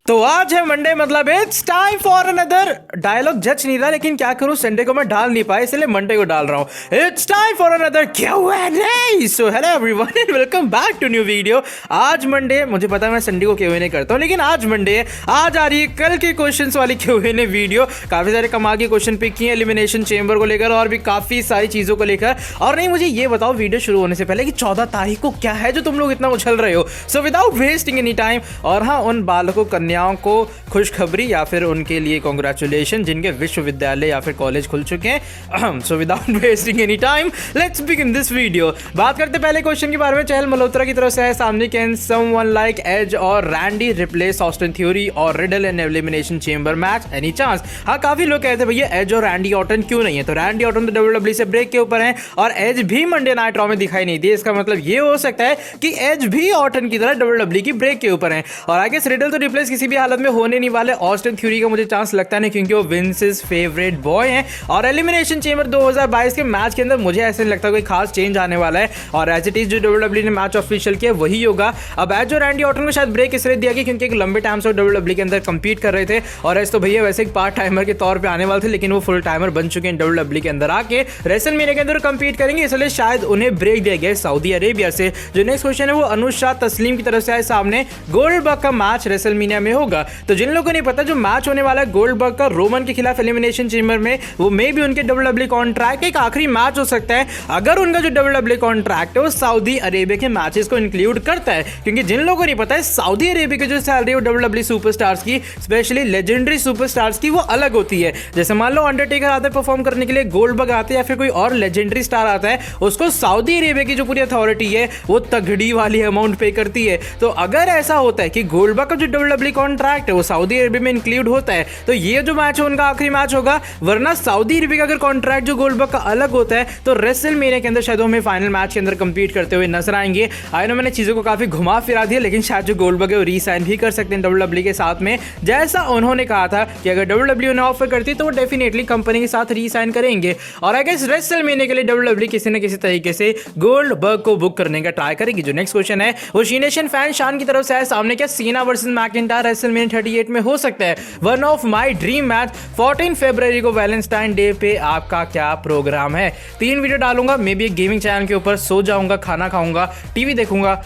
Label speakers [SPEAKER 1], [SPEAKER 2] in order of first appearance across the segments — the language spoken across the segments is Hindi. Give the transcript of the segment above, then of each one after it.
[SPEAKER 1] तो आज है मंडे, मतलब it's time for another dialogue जज नहीं था, लेकिन क्या करूं, संडे को मैं डाल नहीं पाया, इसलिए मंडे को डाल रहा हूं। It's time for another Q&A। So hello everyone and welcome back to new video. आज मंडे, मुझे पता है मैं संडे को Q&A करता हूं, लेकिन आज मंडे है, आज आ रही है कल के क्वेश्चंस वाली Q&A वीडियो। काफी सारे कमाल के क्वेश्चन पिक किए एलिमिनेशन चेंबर को लेकर और भी काफी सारी चीजों को लेकर। और नहीं, मुझे ये बताओ वीडियो शुरू होने से पहले कि 14 तारीख को क्या है जो तुम लोग इतना उछल रहे हो। So without wasting any time, और हाँ, उन बालकों कन्याओं को खुशखबरी या फिर उनके लिए कांग्रेचुलेशन जिनके विश्वविद्यालय या फिर कॉलेज खुल चुके हैं। So without wasting any time let's begin this video. बात करते पहले क्वेश्चन के बारे में। चहल मल्होत्रा की तरफ से है सामने, कैन समवन लाइक एज और रैंडी रिप्लेस ऑस्टिन थ्योरी और Riddle in Elimination Chamber match, any chance? हाँ, काफी लोग कहते हैं भैया एज और रैंडी ऑर्टन क्यों नहीं है। तो रैंडी ऑर्टन तो WWE से ब्रेक के ऊपर है और एज भी मंडे नाइट रॉ में दिखाई नहीं दी। इसका मतलब ये हो सकता है कि एज भी ऑर्टन की तरह WWE की ब्रेक के ऊपर है। और आई गेस रिडल तो रिप्लेस किसी भी हालत में होने नहीं वाले। ऑस्टिन थ्योरी का मुझे चांस लगता नहीं, क्योंकि वो विंसेस फेवरेट बॉय हैं और एलिमिनेशन चेंबर 2022 के मैच के अंदर मुझे ऐसे नहीं लगता कोई खास चेंज आने वाला है। और एज इट इज जो WWE ने मैच ऑफिशियल किया वही होगा। अब एज और रैंडी ऑर्टन को शायद ब्रेक इसलिए दिया गया क्योंकि एक लंबे टाइम से WWE के अंदर कंपीट कर रहे थे, और एज तो भैया वैसे एक पार्ट टाइमर के तौर पे आने वाले थे, लेकिन वो फुल टाइमर बन चुके हैं WWE के अंदर आके रेसलमेनिया के अंदर कंपीट करेंगे, इसलिए शायद उन्हें ब्रेक दिया गया सऊदी अरेबिया से। जो नेक्स्ट क्वेश्चन है वो अनुषा तस्लीम की तरफ से आए सामने, गोल्डबर्ग का मैच रेसलमेनिया में होगा। तो जिन लोगों को नहीं पता, जो मैच होने वाला है गोल्डबर्ग का रोमन के खिलाफ एलिमिनेशन चेंबर में, वो मे भी उनके WWE कॉन्ट्रैक्ट एक आखिरी मैच हो सकता है अगर उनका जो WWE कॉन्ट्रैक्ट है वो सऊदी अरेबिया के मैचेस को इंक्लूड करता है। क्योंकि जिन लोगों को नहीं पता है, सऊदी अरेबिया की जो सैलरी है WWE सुपरस्टार्स की, स्पेशली लेजेंडरी सुपरस्टार्स की, वो अलग होती है। जैसे मान लो अंडरटेकर आता है परफॉर्म करने के लिए, गोल्डबर्ग आते हैं या फिर कोई और लेजेंडरी स्टार आता है, उसको सऊदी अरेबिया की जो पूरी अथॉरिटी है वो तगड़ी वाली अमाउंट पे करती है। तो अगर ऐसा होता है कि गोल्डबर्ग का जो WWE कॉन्ट्रैक्ट है वो सऊदी अरेबिया में इंक्लूड होता है, तो ये जो मैच है उनका आखिरी मैच होगा। वरना सऊदी अरेबिया का अगर कॉन्ट्रैक्ट जो गोल्डबर्ग का अलग होता है, तो रेसलमेनिया के अंदर शायद हमें फाइनल मैच के अंदर कंपीट करते हुए नजर आएंगे। आई नो मैंने चीजों को काफी घुमा फिरा दिया, लेकिन शायद जो गोल्डबर्ग है वो री-साइन भी कर सकते हैं WWE के साथ में, जैसा उन्होंने कहा था कि अगर WWE उन्हें ऑफर करती तो वो डेफिनेटली कंपनी के साथ री-साइन करेंगे। और आई गेस रेसलमेनिया के लिए WWE किसी न किसी तरीके से गोल्डबर्ग को बुक करने का ट्राई करेगी। जो नेक्स्ट क्वेश्चन है वो शीनेशन फैन शान की तरफ से है सामने, क्या सीना वर्सेस मैकिंटायर रेसलमेनिया 38 में हो सकता है? One of my dream match 14 फरवरी को वैलेंटाइन डे पे आपका क्या प्रोग्राम है? 3 वीडियो डालूंगा, मे बी एक गेमिंग चैनल के ऊपर, सो जाऊंगा, खाना खाऊंगा, टीवी देखूंगा,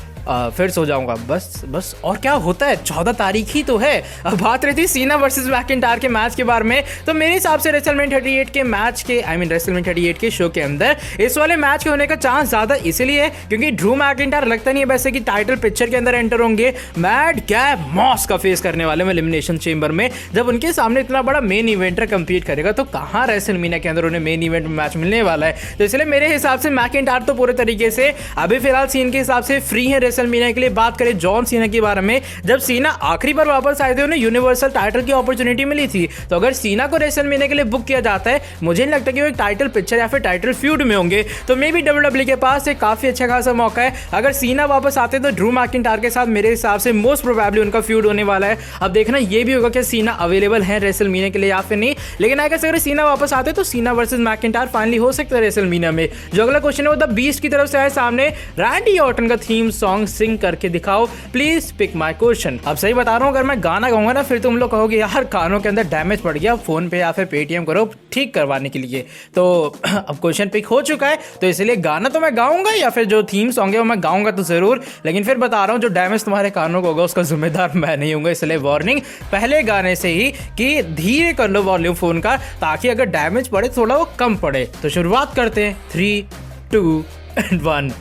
[SPEAKER 1] फिर सो जाऊंगा, बस और क्या होता है। 14 तारीख ही तो है। अब बात रही थी सीना वर्सेस मैकिंटायर के मैच के बारे में, तो मेरे हिसाब से रेसलमेनिया 38 के मैच के, रेसलमेनिया 38 के शो के अंदर इस वाले मैच के होने का चांस ज्यादा इसलिए है क्योंकि ड्रू मैकिंटायर लगता नहीं है वैसे कि टाइटल पिक्चर के अंदर एंटर होंगे। मैड कैप मॉस का फेस करने वाले में एलिमिनेशन चेंबर में, जब उनके सामने इतना बड़ा मेन इवेंटर कंपीट करेगा तो कहां रेसलमेनिया के अंदर उन्हें मेन इवेंट में मैच मिलने वाला है। तो इसलिए मेरे हिसाब से मैकिंटायर तो पूरे तरीके से अभी फिलहाल सीन के हिसाब से फ्री है रेसलमेनिया के लिए। बात करें जॉन सीना के बारे में, जब सीना आखिरी बार वापस आए थे उन्हें यूनिवर्सल टाइटल की अपॉर्चुनिटी मिली थी, तो अगर सीना को रेसलमेनिया के लिए बुक किया जाता है, मुझे नहीं लगता कि वो एक टाइटल पिक्चर या फिर टाइटल फ्यूड में होंगे। तो मे बी WWE के पास एक काफी अच्छा खासा मौका है। अगर सीना वापस आते तो ड्रू मैकिंटायर के साथ मेरे हिसाब से मोस्ट प्रोबेबली उनका फ्यूड होने वाला है। अब देखना ये भी होगा कि सीना अवेलेबल है रेसलमेनिया के लिए या फिर नहीं, लेकिन अगर सीना वापस आते तो सीना वर्सेस मैकिंटायर फाइनली हो सकता है रेसलमेनिया में। जो अगला क्वेश्चन है वो द बीस्ट की तरफ से आए सामने, रैंडी ऑर्टन का थीम सॉन्ग सिंग करके दिखाओ, प्लीज पिक माय क्वेश्चन। अब सही बता रहा हूं, अगर मैं गाना गाऊंगा ना फिर तुम लोग कहोगे यार कानों के अंदर डैमेज पड़ गया, फोन पे या फिर पेटीएम करो ठीक करवाने के लिए। तो अब क्वेश्चन पिक हो चुका है, तो इसलिए गाना तो मैं गाऊंगा या फिर जो थीम सॉन्ग है वो मैं गाऊंगा तो जरूर, लेकिन फिर बता रहा हूं जो डैमेज तुम्हारे कानों को होगा उसका जिम्मेदार मैं नहीं हूंगा। इसलिए वार्निंग पहले गाने से ही कि धीरे कर लो वॉल्यूम फोन का, ताकि अगर डैमेज पड़े थोड़ा वो कम पड़े। तो शुरुआत करते हैं 3, 2 and 1।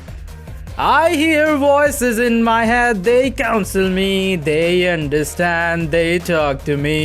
[SPEAKER 1] I hear voices in my head, they counsel me, they understand, they talk to me।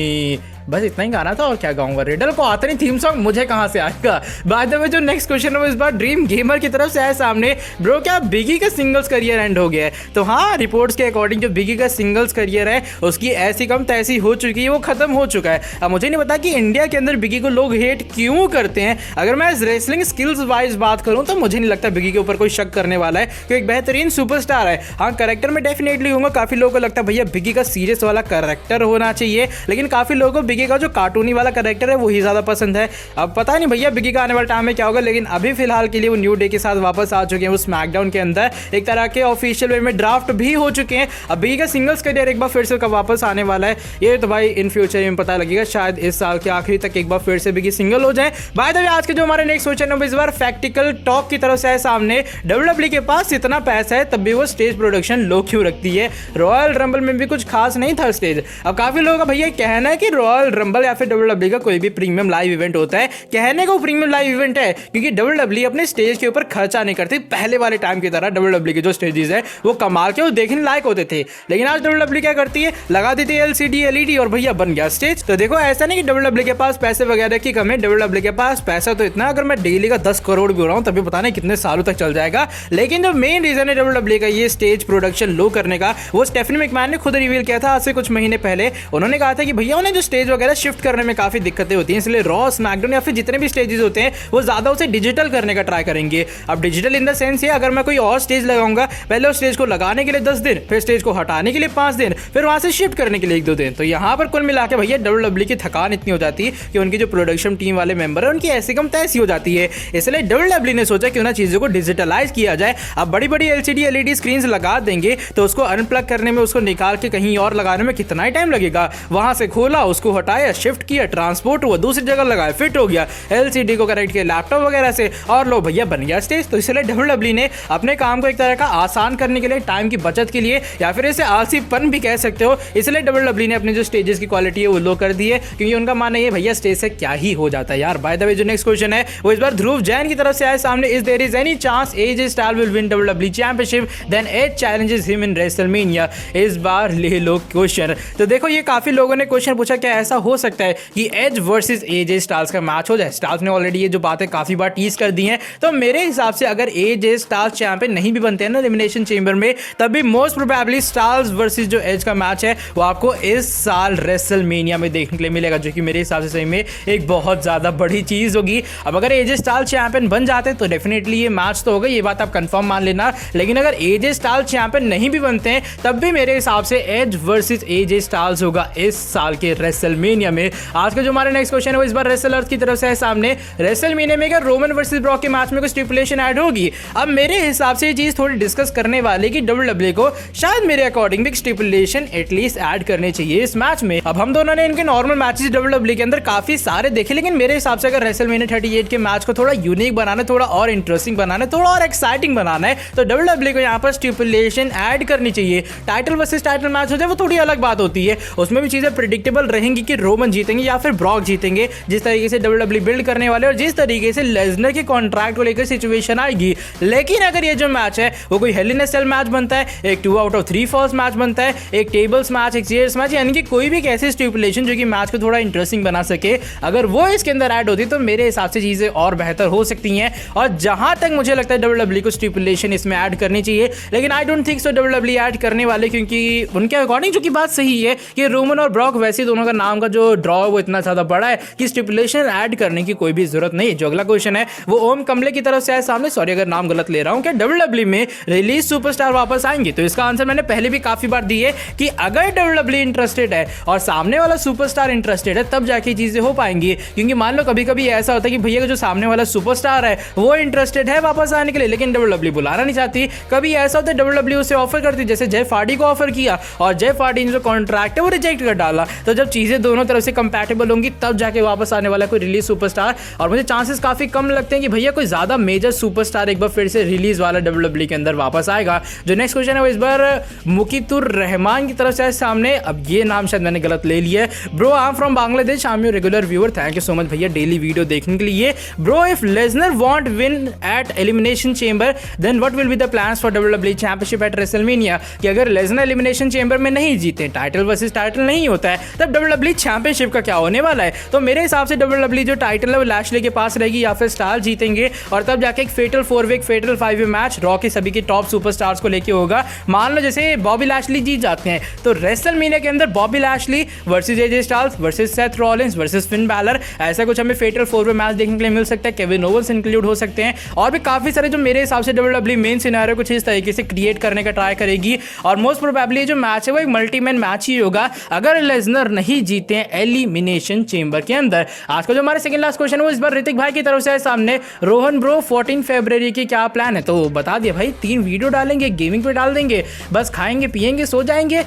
[SPEAKER 1] बस इतना ही गाना था और क्या गाऊंगा। रिडल को आता नहीं थीम सॉन्ग, मुझे कहां से आएगा। बाय द वे जो नेक्स्ट क्वेश्चन है वो इस बार ड्रीम गेमर की तरफ से आया सामने, ब्रो क्या बिगी का सिंगल्स करियर एंड हो गया है? तो हाँ, रिपोर्ट्स के अकॉर्डिंग जो बिगी का सिंगल्स करियर है उसकी ऐसी कम तैसी हो चुकी है, वो खत्म हो चुका है। अब मुझे नहीं पता कि इंडिया के अंदर बिगी को लोग हेट क्यों करते हैं। अगर मैं रेसलिंग स्किल्स वाइज बात करूं तो मुझे नहीं लगता बिगी के ऊपर कोई शक करने वाला है, क्योंकि एक बेहतरीन सुपरस्टार है। हाँ, कैरेक्टर में डेफिनेटली होगा, काफी लोगों को लगता है भैया बिगी का सीरियस वाला कैरेक्टर होना चाहिए, लेकिन काफी लोगों को बिगी का जो कार्टूनी वाला कैरेक्टर है वही ज़्यादा पसंद है। अब पता नहीं भैया बिगी का आने वाले टाइम में क्या होगा, लेकिन अभी फिलहाल के लिए वो न्यू डे के साथ वापस आ चुके हैं। वो स्मैकडाउन के अंदर एक तरह के ऑफिशियल वे में ड्राफ्ट भी हो चुके हैं। अब बिगी का सिंगल्स करियर एक बार फिर से वापस आने वाला है, ये तो भाई इन फ्यूचर में पता लगेगा। शायद इस साल के आखिरी तक एक बार फिर से बिगी सिंगल हो जाए। बाय द वे आज के जो हमारे नेक्स्ट क्वेश्चन है इस बार फैक्टिकल टॉक की तरफ से है सामने। WWE के पास इतना पैसा है तब भी वो स्टेज प्रोडक्शन लो क्यों रखती है? रॉयल रंबल में भी कुछ खास नहीं था स्टेज। अब काफी लोगों का भैया कहना है कि रॉयल रंबल या फिर WWE का कोई भी प्रीमियम लाइव इवेंट होता है, कहने को प्रीमियम लाइव इवेंट है क्योंकि WWE अपने स्टेज के ऊपर खर्चा नहीं करती पहले वाले टाइम की तरह। WWE के जो स्टेजेस है वो कमाल के वो देखने लायक होते थे, लेकिन आज WWE क्या करती है, लगा देती है LCD LED और भैया बन गया स्टेज। तो देखो ऐसा नहीं कि WWE के पास पैसे वगैरह की कमी है, WWE के पास पैसा तो इतना, अगर मैं डेली का 10 करोड़ भी हो रहा हूँ तभी पता नहीं कितने सालों तक चल जाएगा। लेकिन जो मेन रीजन है WWE का ये स्टेज प्रोडक्शन लो करने का, वो स्टेफनी मैकमैन ने खुद रिवील किया था आज से कुछ महीने पहले। उन्होंने कहा था कि भैया उन्हें जो स्टेज वगैरह शिफ्ट करने में काफी दिक्कतें होती हैं, इसलिए रॉ स्मैकडाउन या फिर जितने भी स्टेजेस होते हैं वो ज्यादा उसे डिजिटल करने का ट्राई करेंगे। अब डिजिटल इन द सेंस ये, अगर मैं कोई और स्टेज लगाऊंगा, पहले उस स्टेज को लगाने के लिए 10 दिन, फिर स्टेज को हटाने के लिए 5 दिन, फिर वहां से शिफ्ट करने के लिए 1-2 दिन। तो यहाँ पर कुल मिला के भैया WWE की थकान इतनी हो जाती है कि उनकी जो प्रोडक्शन टीम वाले मेंबर है उनकी ऐसी कम तैसी हो जाती है। इसलिए WWE ने सोचा कि उन चीजों को डिजिटलाइज किया जाए। अब बड़ी बड़ी LCD LED स्क्रीन लगा देंगे तो उसको अनप्लग करने में, उसको निकाल के कहीं और लगाने में कितना ही टाइम लगेगा। वहां से खोला, उसको हटाया, शिफ्ट किया, ट्रांसपोर्ट हुआ, दूसरी जगह लगाया, फिट हो गया, LCD को कनेक्ट किया लैपटॉप वगैरह से, और लो भैया बन गया स्टेज। तो इसलिए WWE ने अपने काम को एक तरह का आसान करने के लिए, टाइम की बचत के लिए, या फिर इसे आलसीपन भी कह सकते हो, इसलिए WWE ने अपने जो स्टेजेस की क्वालिटी है वो लो कर दी है, क्योंकि उनका मानना है भैया स्टेज से क्या ही हो जाता है यार। बाय द वे जो नेक्स्ट क्वेश्चन है वो इस बार ध्रुव जैन की तरफ से आए सामने। Is there is any chance AJ Styles will win WWE championship then Edge challenges him in WrestleMania? इस बार ले लो क्वेश्चन। तो देखो ये काफी लोगों ने क्वेश्चन पूछा क्या ऐसा हो सकता है कि एज वर्सेस AJ Styles का मैच हो जाए। स्टार्स ने ऑलरेडी ये जो बातें काफी बार टीज कर दी हैं, तो मेरे हिसाब से अगर AJ Styles चैंपियन नहीं भी बनते हैं ना एलिमिनेशन चेंबर में, तब भी मोस्ट प्रोबेबली स्टार्स वर्सेस जो एज का मैच है वो आपको इस साल रेसलमेनिया में देखने के लिए मिलेगा, जो कि मेरे हिसाब से सही में एक बहुत ज्यादा बड़ी चीज होगी। अब अगर AJ Styles चैंपियन बन जाते तो डेफिनेटली ये मैच तो होगा, ये बात आप कंफर्म मान लेना। लेकिन अगर AJ Styles चैंपियन नहीं भी बनते हैं तब भी मेरे हिसाब से एज वर्सेस AJ Styles होगा इस साल के रेसलमेनिया में। आज का जो हमारा नेक्स्ट क्वेश्चन है वो इस बार रेसलर्स की तरफ से है सामने। रेसलमेनिया में अगर रोमन वर्सेस ब्रॉक के मैच में कोई स्टिपुलेशन ऐड होगी? अब मेरे हिसाब से ये चीज थोड़ी डिस्कस करने वाले कि WWE को शायद मेरे अकॉर्डिंग भी स्टिपुलेशन एटलीस्ट ऐड करने चाहिए इस मैच में। अब हम दोनों ने इनके नॉर्मल मैचेस WWE के अंदर काफी सारे देखे, लेकिन मेरे हिसाब से अगर रेसलमेनिया 38 के मैच को थोड़ा यूनिक बनाना, थोड़ा और इंटरेस्टिंग बनाना, थोड़ा और एक्साइटिंग बनाना है, तो WWE को यहाँ पर स्टिपुलेशन ऐड करनी चाहिए। टाइटल वर्सेस टाइटल मैच हो जाए वो थोड़ी अलग बात होती है, उसमें भी चीजें प्रेडिक्टेबल रहेंगी कि रोमन जीतेंगे या फिर ब्रॉक जीतेंगे, जिस तरीके से WWE बिल्ड करने वाले और जिस तरीके से लेसनर के कॉन्ट्रैक्ट को लेकर सिचुएशन आएगी। लेकिन अगर ये जो मैच है वो कोई हेल इन अ सेल मैच बनता है, एक 2 आउट ऑफ 3 फॉल्स मैच बनता है, एक टेबल्स मैच, एक चेयर्स मैच, यानी कि कोई भी ऐसी स्टिपुलेशन जो कि मैच को थोड़ा इंटरेस्टिंग बना सके, अगर वो इसके अंदर ऐड होती तो मेरे हिसाब से चीजें और बेहतर हो सकती हैं। और जहां तक मुझे लगता है WWE को स्टिपुलेशन इसमें ऐड करनी चाहिए, लेकिन I don't think so WWE add करने वाले, क्योंकि उनके अकॉर्डिंग जो कि बात सही है कि रोमन और ब्रॉक वैसे दोनों का नाम का जो ड्रॉ है वो इतना ज्यादा बड़ा है कि स्टिपुलेशन ऐड करने की कोई भी जरूरत नहीं है। जो अगला क्वेश्चन है वो ओम कमले की तरफ से है सामने। सॉरी अगर नाम गलत ले रहा हूं। क्या WWE में रिलीज सुपरस्टार वापस आएंगे? तो इसका आंसर मैंने पहले भी काफी बार दी है कि अगर WWE इंटरेस्टेड है और सामने वाला सुपरस्टार इंटरेस्टेड है तब जाके चीजें हो पाएंगी। क्योंकि मान लो कभी कभी ऐसा होता है कि भैया जो सामने वाला सुपरस्टार है वो इंटरेस्टेड है वापस आने के लिए, लेकिन WWE बुलाना नहीं चाहती। कभी ऐसा होता है WWE उसे ऑफर करती, जैसे जेफ हार्डी को ऑफर किया और जेफ हार्डी ने जो कॉन्ट्रैक्ट है वो रिजेक्ट कर डाला। तो जब चीजें दोनों तरफ से कंपैटिबल होंगी तब जाके वापस आने वाला कोई रिलीज सुपरस्टार, और मुझे चांसेस काफी कम लगते हैं कि भैया कोई ज्यादा मेजर सुपरस्टार एक बार फिर से रिलीज वाला WWE के अंदर वापस आएगा। जो नेक्स्ट क्वेश्चन है वो इस बार मुकीतुर रहमान की तरफ से है सामने। अब ये नाम शायद मैंने गलत ले लिया है। Bro I am from Bangladesh, I am your regular viewer, thank you so much भैया डेली वीडियो देखने के लिए। Bro if Lesnar won't win at Elimination Chamber then what will be the plans for WWE championship at WrestleMania? कि अगर लेसनर एलिमिनेशन चेंबर में नहीं जीते, टाइटल वर्सेस टाइटल नहीं होता है, तब WWE चैंपियनशिप का क्या होने वाला है? तो मेरे हिसाब से WWE जो टाइटल है वो लैशले के पास रहेगी या फिर स्टार जीतेंगे, और तब जाके एक फेटल 4-वे फेटल 5-वे मैच रॉ के सभी के टॉप सुपरस्टार्स को लेके होगा। मान लो जैसे बॉबी लैशली जीत जाते हैं तो रेसलमेनिया के अंदर Bobby Lashley versus AJ Styles versus Seth Rollins versus Finn Balor, ऐसा कुछ हमें फेटल 4-वे मैच देखने के लिए मिल सकता है। केविन ओवंस इंक्लूड हो सकते हैं और भी काफी सारे जो मेरे हिसाब से WWE मेन सिनेरियो कुछ इस तरीके से क्रिएट करने का ट्राई करेगी। और मोस्ट प्रोबेबली जो मैच है वो एक मल्टीमैन मैच ही होगा। अगर लेसनर नहीं जीते देखते हैं एलिमिनेशन चेंबर के अंदर। आज का जो हमारा सेकंड लास्ट क्वेश्चन है वो इस बार ऋतिक भाई की तरफ से है सामने। रोहन ब्रो 14 फरवरी की क्या प्लान है? तो बता दिया भाई, 3 वीडियो डालेंगे, गेमिंग पे डाल देंगे, बस खाएंगे पिएंगे सो जाएंगे।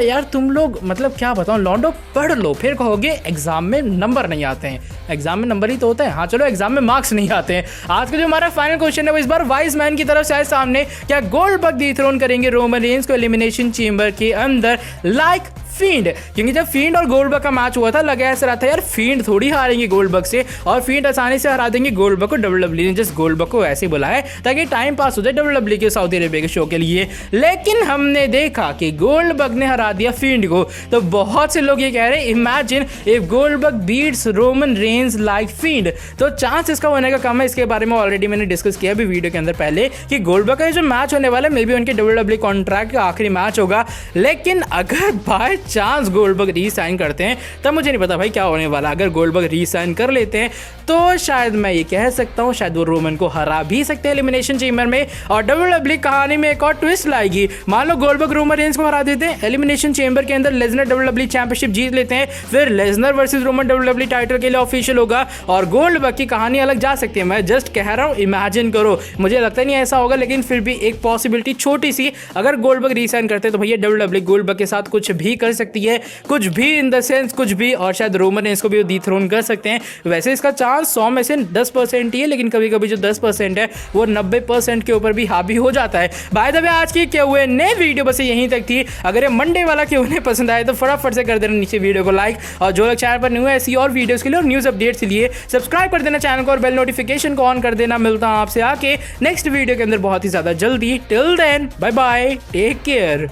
[SPEAKER 1] यार तुम लोग मतलब क्या बताऊं, लॉन्डो पढ़ लो फिर कहोगे एग्जाम में नंबर नहीं आते हैं। एग्जाम में नंबर ही तो होता है, हाँ चलो एग्जाम में मार्क्स नहीं आते हैं। आज का जो हमारा फाइनल क्वेश्चन है वो इस बार वाइज मैन की तरफ से है सामने। क्या गोल्डबर्ग डिथ्रोन करेंगे रोमन रेंज को एलिमिनेशन चेंबर के अंदर लाइक फील्ड? क्योंकि जब फील्ड और गोल्डबर्ग का मैच हुआ था लगा ऐसा रहा था यार फील्ड थोड़ी हारेंगे गोल्डबर्ग से, और फील्ड आसानी से हरा देंगे गोल्डबर्ग को। WWE ने जस्ट गोल्डबर्ग को ऐसे बुलाया ताकि टाइम पास हो जाए WWE के सऊदी अरेबिया के शो के लिए, लेकिन हमने देखा कि गोल्डबर्ग ने हरा दिया फील्ड को। तो बहुत से लोग ये कह रहे हैं imagine if Goldberg beats Roman Reigns like field, तो चांस इसका होने का कम है। इसके बारे में ऑलरेडी मैंने डिस्कस किया अभी वीडियो के अंदर पहले कि गोल्डबर्ग का जो मैच होने वाला है मे बी उनके WWE कॉन्ट्रैक्ट का आखिरी मैच होगा, लेकिन अगर बाय चांस गोल्डबर्ग रीसाइन करते हैं तब मुझे नहीं पता भाई क्या होने वाला। अगर गोल्डबर्ग रीसाइन कर लेते हैं तो शायद मैं ये कह सकता हूँ शायद वो रोमन को हरा भी सकते हैं एलिमिनेशन चेंबर में, और WWE कहानी में एक और ट्विस्ट लाएगी। मान लो गोल्डबर्ग रोमन रेंज को हरा देते हैं एलिमिनेशन चेंबर के अंदर, लेजनर WWE चैंपियनशिप जीत लेते हैं, फिर Lesnar versus Roman WWE title के लिए ऑफिशियल होगा और गोल्डबर्ग की कहानी अलग जा सकती है। मैं जस्ट कह रहा हूँ, इमेजिन करो, मुझे लगता नहीं ऐसा होगा लेकिन फिर भी एक पॉसिबिलिटी छोटी सी, अगर गोल्डबर्ग रीसाइन करते तो भैया WWE गोल्डबर्ग के साथ कुछ भी कर सकती है, कुछ भी इन द सेंस कुछ भी, और शायद रोमन रेंज को भी डिथ्रोन कर सकते हैं। वैसे इसका चांस 100 में से 10% ही है, लेकिन कभी कभी जो 10% है वो 90% के ऊपर भी हावी हो जाता है। बाय द वे आज की Q&A नए वीडियो बस यहीं तक थी। अगर ये मंडे वाला Q&A पसंद आए तो फटाफट से कर देना नीचे वीडियो को लाइक, और जो लोग चैनल पर न्यू है ऐसी और वीडियोस के लिए और न्यूज़ अपडेट्स के लिए सब्सक्राइब कर देना चैनल को और बेल नोटिफिकेशन को ऑन कर देना। मिलता हूं आपसे आके नेक्स्ट वीडियो के अंदर बहुत ही ज़्यादा जल्दी। Till then bye bye, take care.